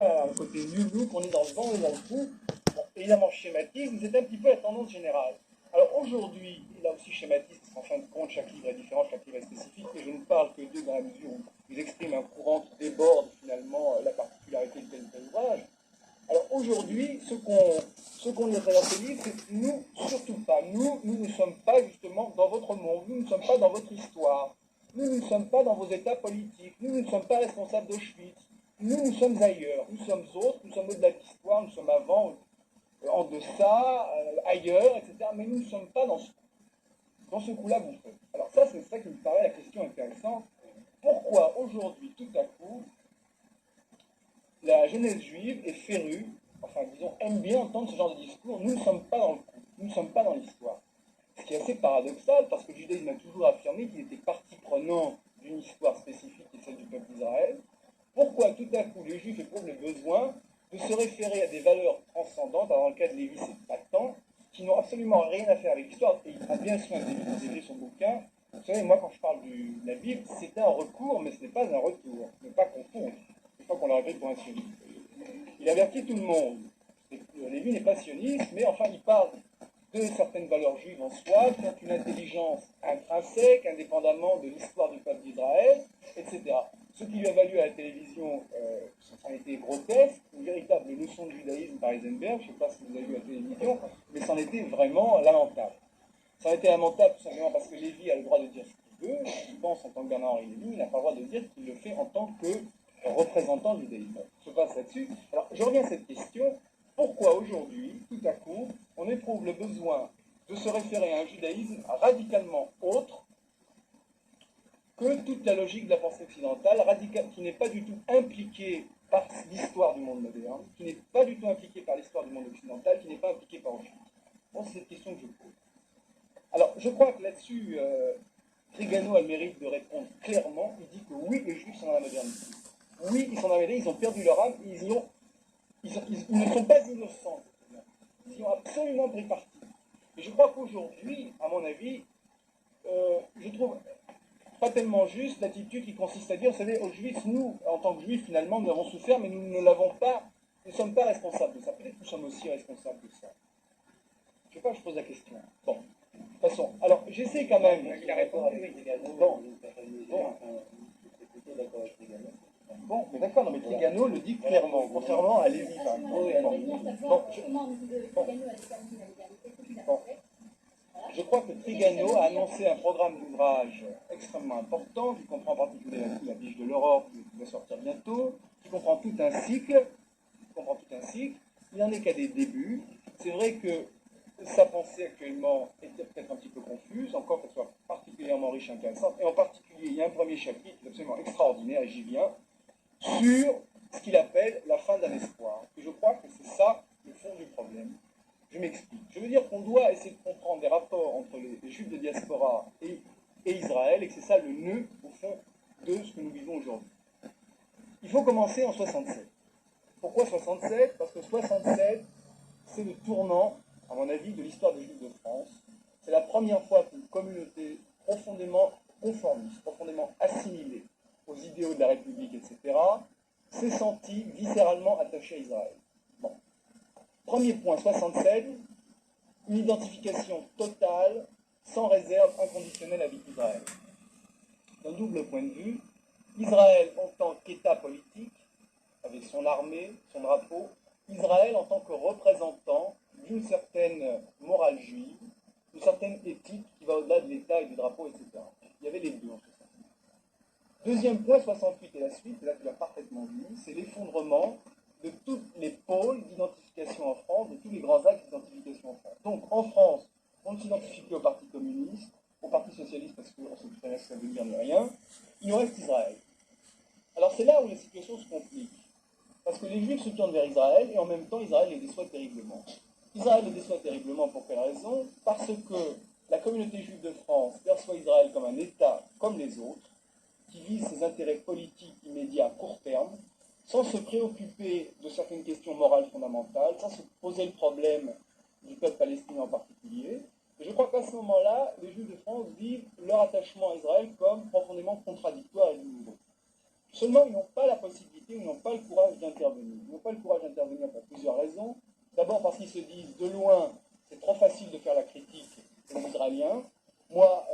un côté new look, on est dans le vent et dans le coup. Bon, évidemment, schématique, mais c'est un petit peu la tendance générale. Alors aujourd'hui, et là aussi schématique, parce qu'en fin de compte, chaque livre est différent, chaque livre est spécifique, et je ne parle que d'eux dans la mesure où ils expriment un courant qui déborde finalement la particularité de tel ou tel ouvrage. Alors aujourd'hui, ce qu'on lit à travers ce livre, c'est que nous, surtout pas, nous ne sommes pas justement dans votre monde, nous ne sommes pas dans votre histoire, nous ne sommes pas dans vos états politiques, nous ne sommes pas responsables d'Auschwitz, nous sommes ailleurs, nous sommes autres, nous sommes au-delà de l'histoire, nous sommes avant, en deçà, ailleurs, etc. Mais nous ne sommes pas dans ce coup-là vous faites. Alors ça, c'est ça qui me paraît la question intéressante. Pourquoi aujourd'hui, tout à coup, la jeunesse juive est férue, enfin disons, aime bien entendre ce genre de discours. Nous ne sommes pas dans le coup, nous ne sommes pas dans l'histoire. Ce qui est assez paradoxal, parce que le judaïsme a toujours affirmé qu'il était partie prenante d'une histoire spécifique qui est celle du peuple d'Israël. Pourquoi tout à coup les juifs éprouvent le besoin de se référer à des valeurs transcendantes, alors dans le cas de Lévi c'est pas tant, qui n'ont absolument rien à faire avec l'histoire, et il prend bien soin d'écrire son bouquin. Vous savez, moi quand je parle de la Bible, c'est un recours, mais ce n'est pas un retour. Ne pas confondre. Une fois qu'on l'a répété pour un sioniste. Il avertit tout le monde. Lévi n'est pas sioniste, mais enfin il parle de certaines valeurs juives en soi, qui ont une intelligence intrinsèque, indépendamment de l'histoire du peuple d'Israël, etc. Ce qui lui a valu à la télévision, ça a été grotesque, une véritable leçon de judaïsme par Heisenberg, je ne sais pas si vous avez vu la télévision, mais c'en était vraiment lamentable. Ça a été lamentable tout simplement parce que Lévi a le droit de dire ce qu'il veut, il pense en tant que Bernard-Henri Lévy, il n'a pas le droit de dire qu'il le fait en tant que représentant du judaïsme. Je passe là-dessus. Alors, je reviens à cette question. Pourquoi aujourd'hui, tout à coup, on éprouve le besoin de se référer à un judaïsme radicalement autre que toute la logique de la pensée occidentale, qui n'est pas du tout impliquée par l'histoire du monde moderne, qui n'est pas du tout impliquée par l'histoire du monde occidental, qui n'est pas impliquée par Auschwitz. Bon, c'est cette question que je pose. Alors, je crois que là-dessus, Trigano a le mérite de répondre clairement. Il dit que oui, les Juifs sont dans la modernité. Oui, ils sont dans la modernité, ils ont perdu leur âme, ils ne sont pas innocents. Ils ont absolument pris parti. Et je crois qu'aujourd'hui, à mon avis, je trouve pas tellement juste l'attitude qui consiste à dire, vous savez, aux Juifs, nous, en tant que Juifs, finalement, nous avons souffert, mais nous ne l'avons pas, nous ne sommes pas responsables de ça. Peut-être que nous sommes aussi responsables de ça. Je ne sais pas, je pose la question. Bon, de toute façon, alors j'essaie quand même. Il a répondu, oui. Bon, bon, mais d'accord, non, mais Trigano le dit clairement, contrairement à Lévy, par exemple. Bon, je crois que Trigano a annoncé un programme d'ouvrage extrêmement important, qui comprend en particulier la biche de l'Europe, qui va sortir bientôt, qui comprend tout un cycle, il n'en est qu'à des débuts. C'est vrai que sa pensée actuellement est peut-être un petit peu confuse, encore qu'elle soit particulièrement riche et intéressante, et en particulier, il y a un premier chapitre absolument extraordinaire, et j'y viens, sur ce qu'il appelle la fin d'un espoir. Et je crois que c'est ça le fond du problème. Je m'explique. Je veux dire qu'on doit essayer de comprendre les rapports entre les juifs de diaspora et Israël, et que c'est ça le nœud, au fond, de ce que nous vivons aujourd'hui. Il faut commencer en 67. Pourquoi 67? Parce que 67, c'est le tournant, à mon avis, de l'histoire des Juifs de France. C'est la première fois qu'une communauté profondément conformiste, profondément assimilée aux idéaux de la République, etc., s'est sentie viscéralement attachée à Israël. Bon. Premier point, 67, une identification totale, sans réserve, inconditionnelle avec Israël. D'un double point de vue, Israël en tant qu'État politique, avec son armée, son drapeau, Israël en tant que représentant d'une certaine morale juive, d'une certaine éthique qui va au-delà de l'État et du drapeau, etc. Il y avait les deux en fait. Deuxième point, 68 et la suite, et là tu l'as parfaitement vu, c'est l'effondrement de tous les pôles d'identification en France, de tous les grands axes d'identification en France. Donc en France, on ne s'identifie plus au Parti communiste, au Parti socialiste parce qu'on sait très bien que ça veut dire rien, il nous reste Israël. Alors c'est là où la situation se complique. Parce que les Juifs se tournent vers Israël et en même temps Israël les déçoit terriblement. Israël les déçoit terriblement pour quelle raison? Parce que la communauté juive de France perçoit Israël comme un État comme les autres, qui vise ses intérêts politiques immédiats à court terme, sans se préoccuper de certaines questions morales fondamentales, sans se poser le problème du peuple palestinien en particulier. Et je crois qu'à ce moment-là, les Juifs de France vivent leur attachement à Israël comme profondément contradictoire et douloureux. Seulement, ils n'ont pas la possibilité, ils n'ont pas le courage d'intervenir. Ils n'ont pas le courage d'intervenir pour plusieurs raisons. D'abord parce qu'ils se disent, de loin, c'est trop facile de faire la critique aux Israéliens. Moi,